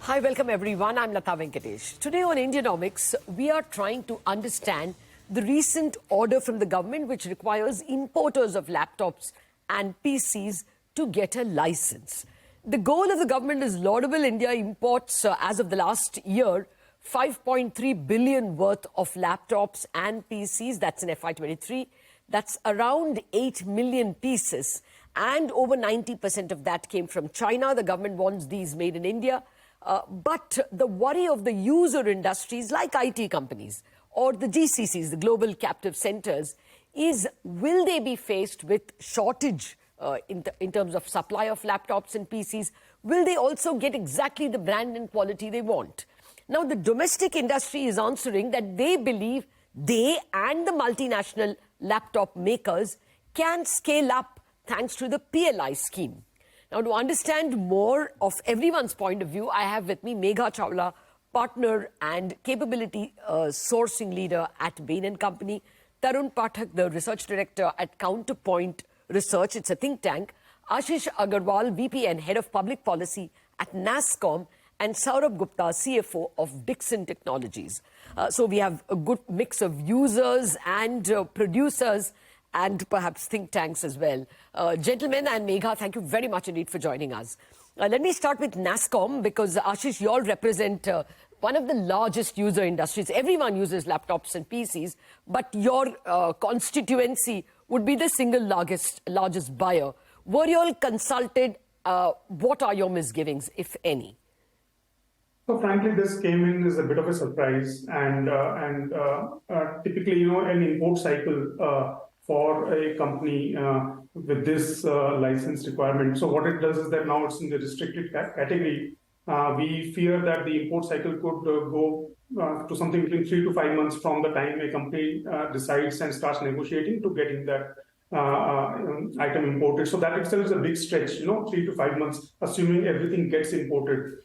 Hi, welcome everyone. I'm Lata Venkatesh. Today on Indianomics, we are trying to understand the recent order from the government which requires importers of laptops and PCs to get a license. The goal of the government is laudable. India imports, as of the last year, 5.3 billion worth of laptops and PCs. That's in FY23. That's around 8 million pieces. And over 90% of that came from China. The government wants these made in India. But the worry of the user industries like IT companies or the GCCs, the Global Captive Centers, is will they be faced with shortage in terms of supply of laptops and PCs? Will they also get exactly the brand and quality they want? Now, the domestic industry is answering that they believe they and the multinational laptop makers can scale up thanks to the PLI scheme. Now, to understand more of everyone's point of view, I have with me Megha Chawla, partner and capability sourcing leader at Bain & Company, Tarun Pathak, the research director at Counterpoint Research, it's a think tank, Ashish Agarwal, VP and head of public policy at NASSCOM, and Saurabh Gupta, CFO of Dixon Technologies. So we have a good mix of users and producers and perhaps think tanks as well. Gentlemen and Megha, thank you very much indeed for joining us. Let me start with NASSCOM because, Ashish, you all represent one of the largest user industries. Everyone uses laptops and PCs, but your constituency would be the single largest buyer. Were you all consulted? What are your misgivings, if any? So frankly, this came in as a bit of a surprise, and typically, an import cycle for a company with this license requirement. So what it does is that now it's in the restricted category. We fear that the import cycle could go to something between 3 to 5 months from the time a company decides and starts negotiating to getting that item imported. So that itself is a big stretch, 3 to 5 months, assuming everything gets imported.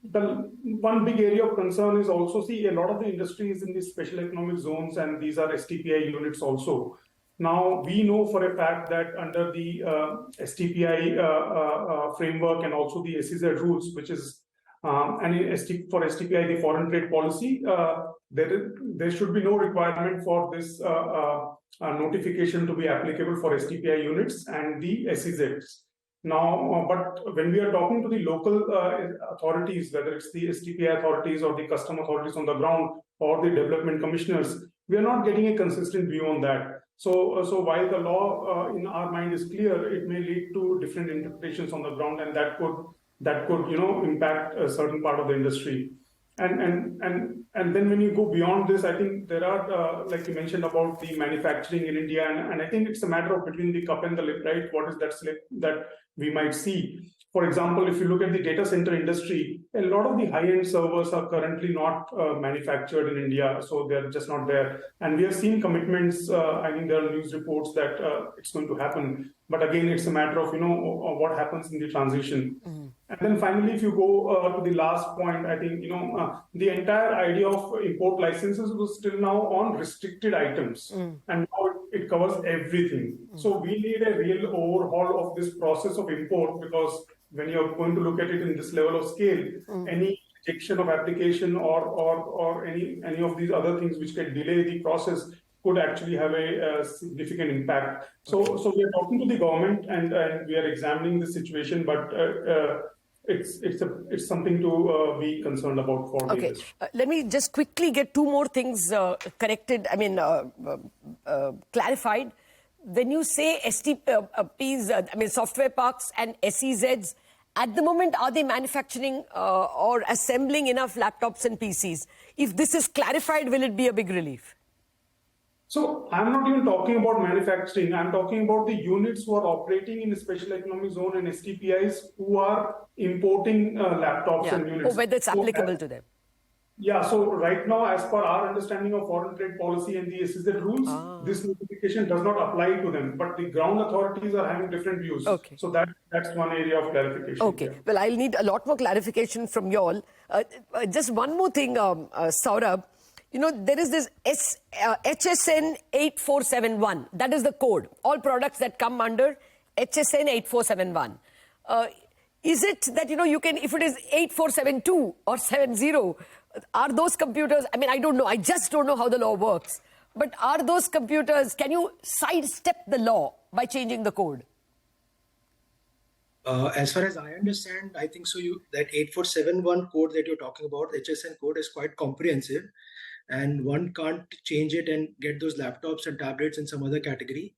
The one big area of concern is also, a lot of the industry is in the special economic zones, and these are STPI units also. Now, we know for a fact that under the STPI framework and also the SEZ rules, which is, for STPI, the foreign trade policy, there should be no requirement for this notification to be applicable for STPI units and the SEZs. Now, but when we are talking to the local authorities, whether it's the STPI authorities or the custom authorities on the ground or the development commissioners, we are not getting a consistent view on that. So while the law in our mind is clear, it may lead to different interpretations on the ground, and that could impact a certain part of the industry. And then when you go beyond this, I think there are, like you mentioned about the manufacturing in India, and I think it's a matter of between the cup and the lip, right? What is that slip that we might see? For example, if you look at the data center industry, a lot of the high-end servers are currently not manufactured in India, so they're just not there. And we have seen commitments, I think there are news reports that it's going to happen. But again, it's a matter of, what happens in the transition. Mm-hmm. And then finally, if you go to the last point, I think, the entire idea of import licenses was still now on restricted items. Mm. And now it covers everything. Mm. So we need a real overhaul of this process of import, because when you're going to look at it in this level of scale, any rejection of application or any of these other things which can delay the process could actually have a significant impact. So we are talking to the government and we are examining the situation, but it's something to be concerned about for the industry. Let me just quickly get two more things corrected. Clarified. When you say STPs, software parks and SEZs, at the moment, are they manufacturing or assembling enough laptops and PCs? If this is clarified, will it be a big relief? So I'm not even talking about manufacturing. I'm talking about the units who are operating in a special economic zone and STPIs who are importing laptops and units. Or whether it's applicable to them. Yeah, so right now, as per our understanding of foreign trade policy and the SEZ rules, this notification does not apply to them. But the ground authorities are having different views. Okay. So that's one area of clarification. Okay. Yeah. Well, I'll need a lot more clarification from you all. Just one more thing, Saurabh. There is this HSN 8471. That is the code. All products that come under HSN 8471. Is it that, you can, if it is 8472 or 70, are those computers, I mean, I don't know, I just don't know how the law works, but are those computers, can you sidestep the law by changing the code? As far as I understand, I think so. That 8471 code that you're talking about, HSN code, is quite comprehensive, and one can't change it and get those laptops and tablets in some other category.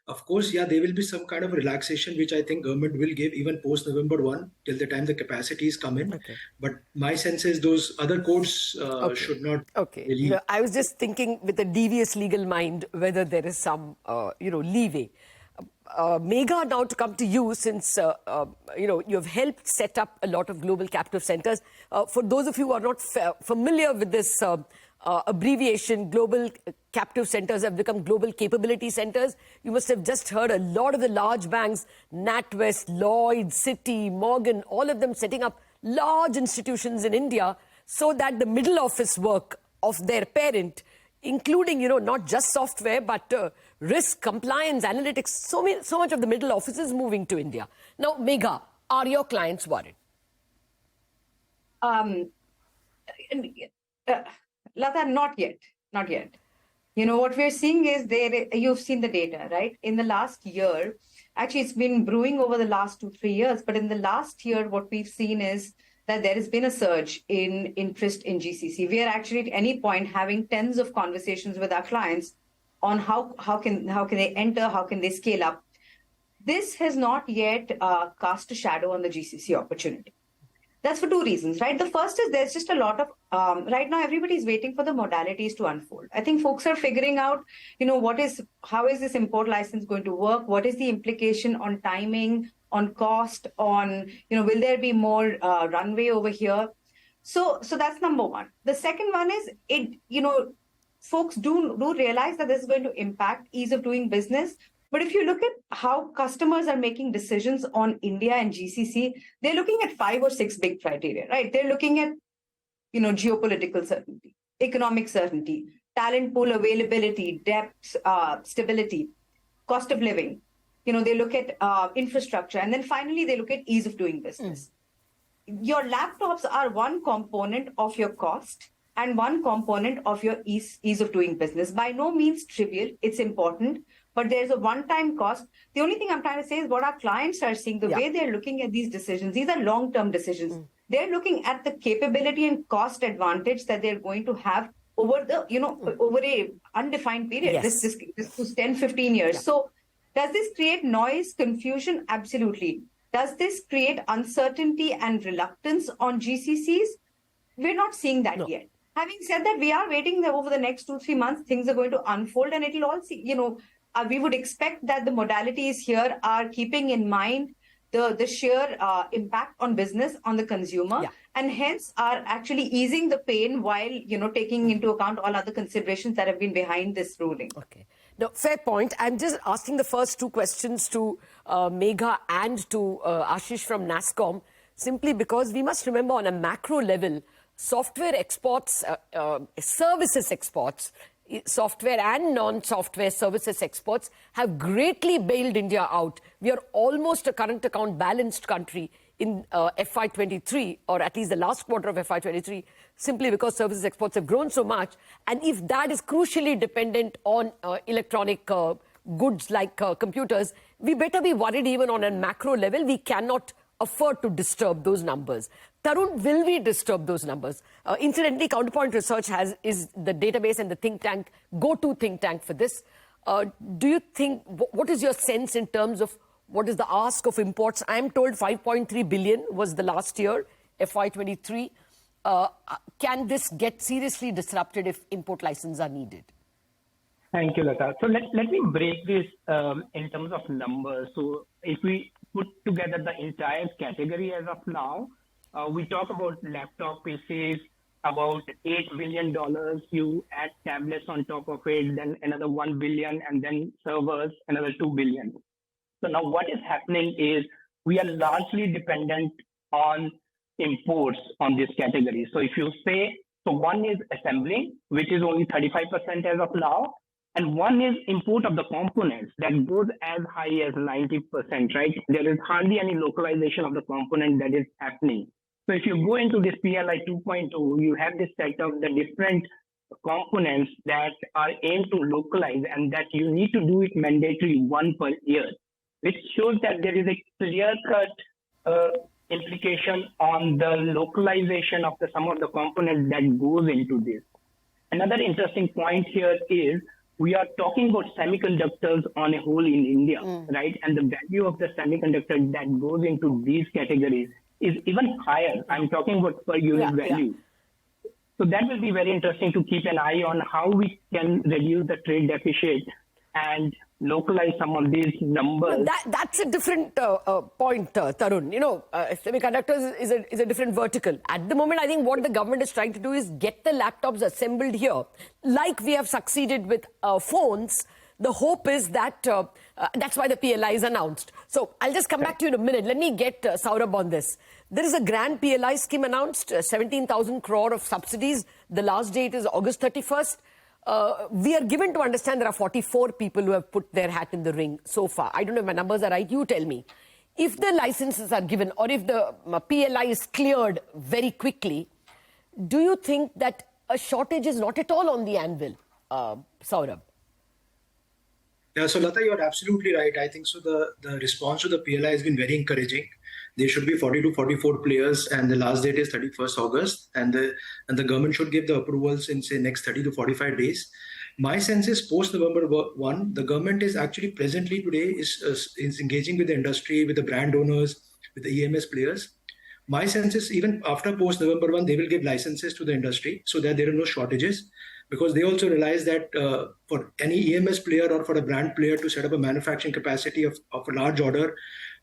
Of course, yeah, there will be some kind of relaxation, which I think government will give even post November 1 till the time the capacities come in. Okay. But my sense is those other codes should not. Okay. Really... I was just thinking with a devious legal mind whether there is some, leeway. Megha, now to come to you, since you have helped set up a lot of global captive centers. For those of you who are not familiar with this abbreviation, global captive centers have become global capability centers. You must have just heard a lot of the large banks, NatWest, Lloyd, Citi, Morgan, all of them setting up large institutions in India so that the middle office work of their parent, including, not just software, but risk, compliance, analytics, so much of the middle office is moving to India. Now, Megha, are your clients worried? Lata, not yet. What we're seeing is you've seen the data, right? In the last year, actually it's been brewing over the last 2-3 years, but in the last year, what we've seen is that there has been a surge in interest in GCC. We are actually at any point having tens of conversations with our clients on how can they enter, how can they scale up. This has not yet cast a shadow on the GCC opportunity. That's for two reasons, right? The first is there's just a lot of, right now everybody's waiting for the modalities to unfold. I think folks are figuring out, how is this import license going to work? What is the implication on timing, on cost, on, will there be more runway over here? So that's number one. The second one is, folks do realize that this is going to impact ease of doing business. But if you look at how customers are making decisions on India and GCC, they're looking at 5 or 6 big criteria, right? They're looking at, geopolitical certainty, economic certainty, talent pool availability, depth, stability, cost of living. They look at infrastructure, and then finally they look at ease of doing business. Your laptops are one component of your cost and one component of your ease of doing business. By no means trivial, it's important, but there's a one-time cost. The only thing I'm trying to say is what our clients are seeing, the way they're looking at these decisions, these are long-term decisions. They're looking at the capability and cost advantage that they're going to have over the, over a undefined period. Yes. This was 10, 15 years. So does this create noise, confusion? Absolutely. Does this create uncertainty and reluctance on GCCs? We're not seeing that yet. Having said that, we are waiting that over the next 2-3 months, things are going to unfold, and it'll all see, we would expect that the modalities here are keeping in mind the sheer impact on business, on the consumer, and hence are actually easing the pain while, taking into account all other considerations that have been behind this ruling. Okay. Now, fair point. I'm just asking the first 2 questions to Megha and to Ashish from NASSCOM, simply because we must remember on a macro level, software exports, services exports, software and non-software services exports have greatly bailed India out. We are almost a current account balanced country in FY23, or at least the last quarter of FY23, simply because services exports have grown so much. And if that is crucially dependent on electronic goods like computers, we better be worried even on a macro level. We cannot afford to disturb those numbers. Tarun, will we disturb those numbers? Incidentally, Counterpoint Research is the database and the think tank, go-to think tank for this. Do you think, what is your sense in terms of what is the ask of imports? I'm told 5.3 billion was the last year, FY23. Can this get seriously disrupted if import licenses are needed? Thank you, Lata. So let me break this in terms of numbers. So if we put together the entire category as of now, we talk about laptop PCs, about $8 billion. You add tablets on top of it, then another 1 billion, and then servers, another 2 billion. So now what is happening is we are largely dependent on imports on this category. So if you say, so one is assembling, which is only 35% as of now. And one is import of the components that goes as high as 90%, right? There is hardly any localization of the component that is happening. So if you go into this PLI 2.0, you have this set of the different components that are aimed to localize and that you need to do it mandatory one per year, which shows that there is a clear-cut implication on the localization of some of the components that goes into this. Another interesting point here is we are talking about semiconductors on a whole in India, right? And the value of the semiconductor that goes into these categories is even higher. I'm talking about per unit value. So that will be very interesting to keep an eye on how we can reduce the trade deficit and localize some of these numbers. That's a different point, Tarun. Semiconductors is a different vertical. At the moment, I think what the government is trying to do is get the laptops assembled here. Like we have succeeded with phones, the hope is that that's why the PLI is announced. So I'll just come back to you in a minute. Let me get Saurabh on this. There is a grand PLI scheme announced, 17,000 crore of subsidies. The last date is August 31st. We are given to understand there are 44 people who have put their hat in the ring so far. I don't know if my numbers are right. You tell me. If the licenses are given or if the PLI is cleared very quickly, do you think that a shortage is not at all on the anvil, Saurabh? Yeah, so Lata, you're absolutely right. I think so. The response to the PLI has been very encouraging. There should be 40 to 44 players, and the last date is 31st August, and the government should give the approvals in say next 30 to 45 days. My sense is post November 1, the government is actually presently today is engaging with the industry, with the brand owners, with the EMS players. My sense is even after post November 1, they will give licenses to the industry so that there are no shortages. Because they also realize that for any EMS player or for a brand player to set up a manufacturing capacity of a large order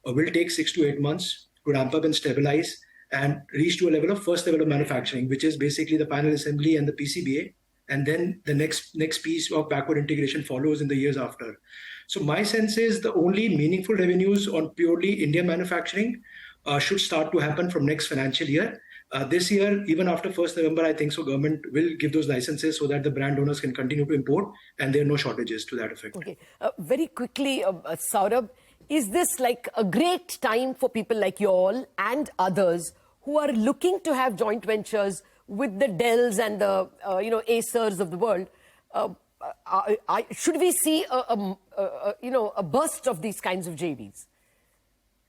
will take 6 to 8 months to ramp up and stabilize and reach to a level of first level of manufacturing, which is basically the final assembly and the PCBA. And then the next piece of backward integration follows in the years after. So my sense is the only meaningful revenues on purely India manufacturing should start to happen from next financial year. This year, even after 1st November, I think so government will give those licenses so that the brand owners can continue to import and there are no shortages to that effect. Okay. Very quickly, Saurabh, is this like a great time for people like you all and others who are looking to have joint ventures with the Dells and the Acers of the world? Should we see a burst of these kinds of JVs?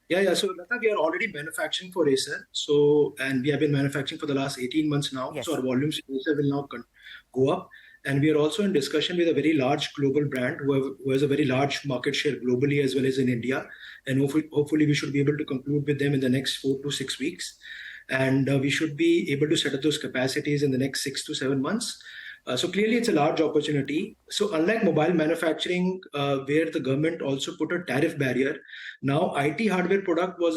Yeah. So Lata, we are already manufacturing for Acer. And we have been manufacturing for the last 18 months now. Yes. So our volumes in Acer will now go up. And we are also in discussion with a very large global brand who has a very large market share globally as well as in India. And hopefully we should be able to conclude with them in the next 4 to 6 weeks. And we should be able to set up those capacities in the next 6 to 7 months. So clearly it's a large opportunity. So unlike mobile manufacturing, where the government also put a tariff barrier, now IT hardware product was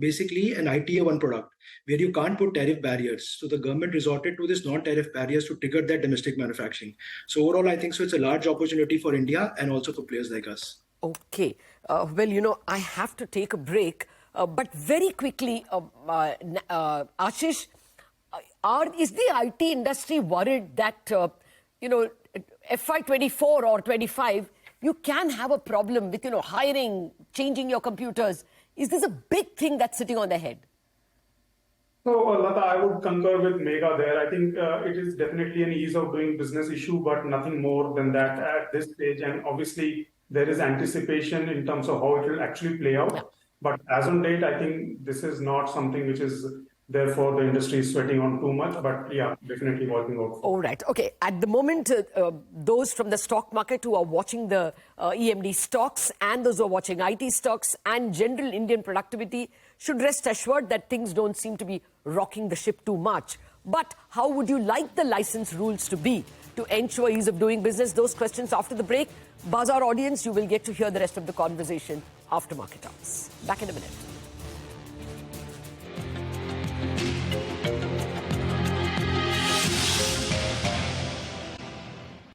basically an ITA1 product where you can't put tariff barriers. So the government resorted to this non-tariff barriers to trigger that domestic manufacturing. So overall, I think so it's a large opportunity for India and also for players like us. Okay. I have to take a break. But very quickly, Ashish, is the IT industry worried that, FY24 or 25, you can have a problem with, hiring, changing your computers? Is this a big thing that's sitting on their head? So, Lata, I would concur with Megha there. I think it is definitely an ease of doing business issue, but nothing more than that at this stage. And obviously, there is anticipation in terms of how it will actually play out. Yeah. But as on date, I think this is not something which is therefore the industry is sweating on too much. But yeah, definitely working out. All right. Okay. At the moment, those from the stock market who are watching the EMD stocks and those who are watching IT stocks and general Indian productivity should rest assured that things don't seem to be rocking the ship too much. But how would you like the license rules to be to ensure ease of doing business? Those questions after the break. Bazaar audience, you will get to hear the rest of the conversation after market hours. Back in a minute.